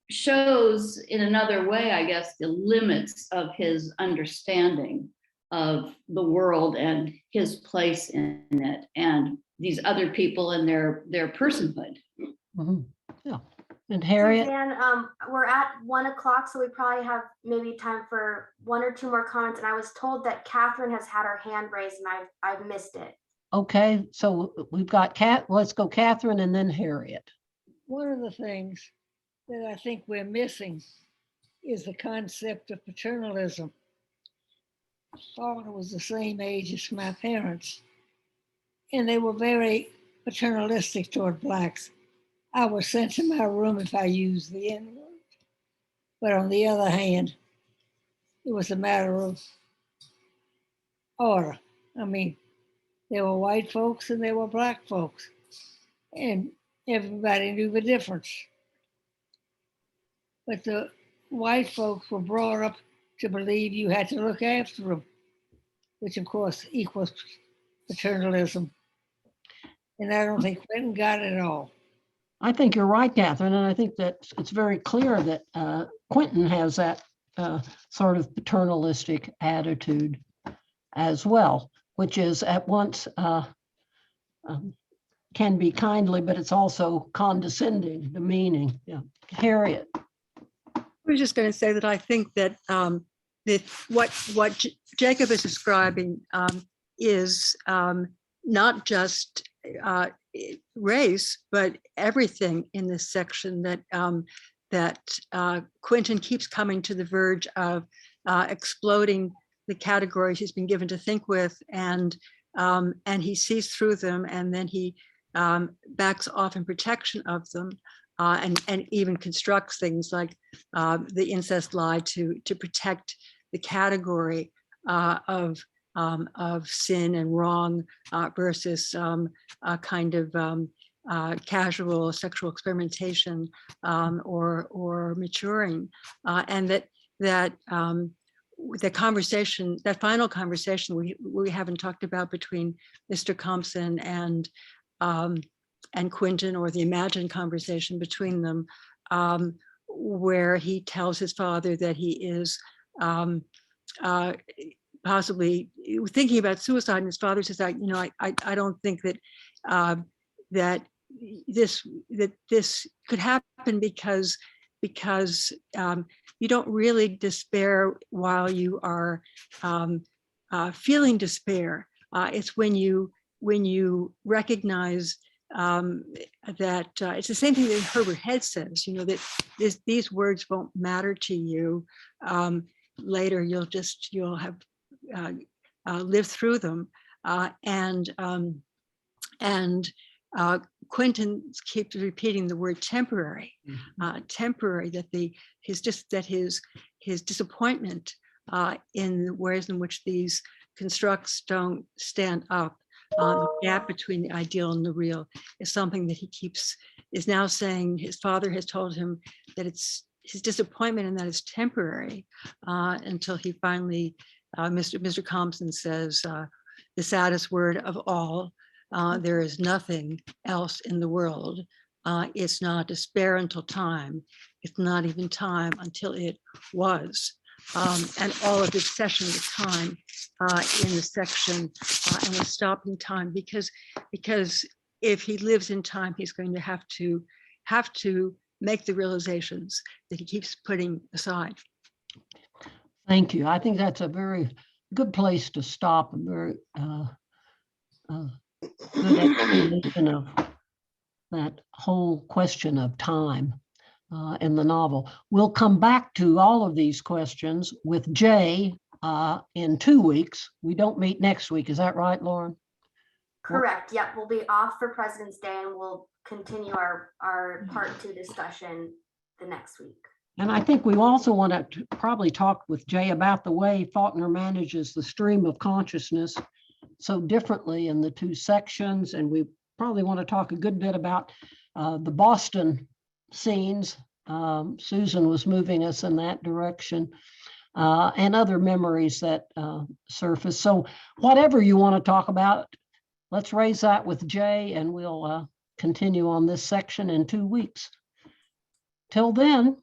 shows in another way, I guess, the limits of his understanding of the world and his place in it, and these other people and their personhood. Yeah. And Harriet? Suzanne, we're at 1 o'clock, so we probably have maybe time for 1 or 2 more comments. And I was told that Catherine has had her hand raised, and I've missed it. Okay, so we've got let's go Catherine and then Harriet. One of the things that I think we're missing is the concept of paternalism. Faulkner was the same age as my parents, and they were very paternalistic toward Blacks. I was sent to my room if I used the N-word. But on the other hand, it was a matter of order. I mean, There were white folks and there were black folks. And everybody knew the difference. But the white folks were brought up to believe you had to look after them, which of course equals paternalism. And I don't think Quentin got it all. I think you're right, Catherine, and I think that it's very clear that Quentin has that sort of paternalistic attitude as well, which is at once can be kindly, but it's also condescending, demeaning. Yeah, Harriet. I was just going to say that I think that that what Jacob is describing is not just race, but everything in this section that Quentin keeps coming to the verge of exploding the categories he's been given to think with, and he sees through them, and then he backs off in protection of them, and even constructs things like the incest lie to protect the category of sin and wrong versus a kind of casual sexual experimentation or maturing, and that the conversation, that final conversation we haven't talked about between Mr. Compson and Quentin, or the imagined conversation between them, where he tells his father that he is possibly thinking about suicide, and his father says, I don't think that that this could happen because you don't really despair while you are feeling despair. It's when you recognize that it's the same thing that Herbert Head says, that these words won't matter to you later. You'll have lived through them, and Quentin keeps repeating the word temporary, temporary. That his disappointment in the ways in which these constructs don't stand up, the gap between the ideal and the real, is something that he is now saying. His father has told him that it's his disappointment and that is temporary, until he finally, Mr. Compson says, the saddest word of all, there is nothing else in the world. It's not despair until time. It's not even time until it was. And all of this session of time in the section, and we're stopping time because if he lives in time, he's going to have to make the realizations that he keeps putting aside. Thank you. I think that's a very good place to stop. A very good explanation of that whole question of time in the novel. We'll come back to all of these questions with Jay in 2 weeks. We don't meet next week. Is that right, Lauren? Correct. Yep. We'll be off for President's Day, and we'll continue our part 2 discussion the next week. And I think we also want to probably talk with Jay about the way Faulkner manages the stream of consciousness so differently in the 2 sections. And we probably want to talk a good bit about the Boston scenes. Susan was moving us in that direction, and other memories that surface. So whatever you want to talk about, let's raise that with Jay, and we'll continue on this section in 2 weeks. Till then.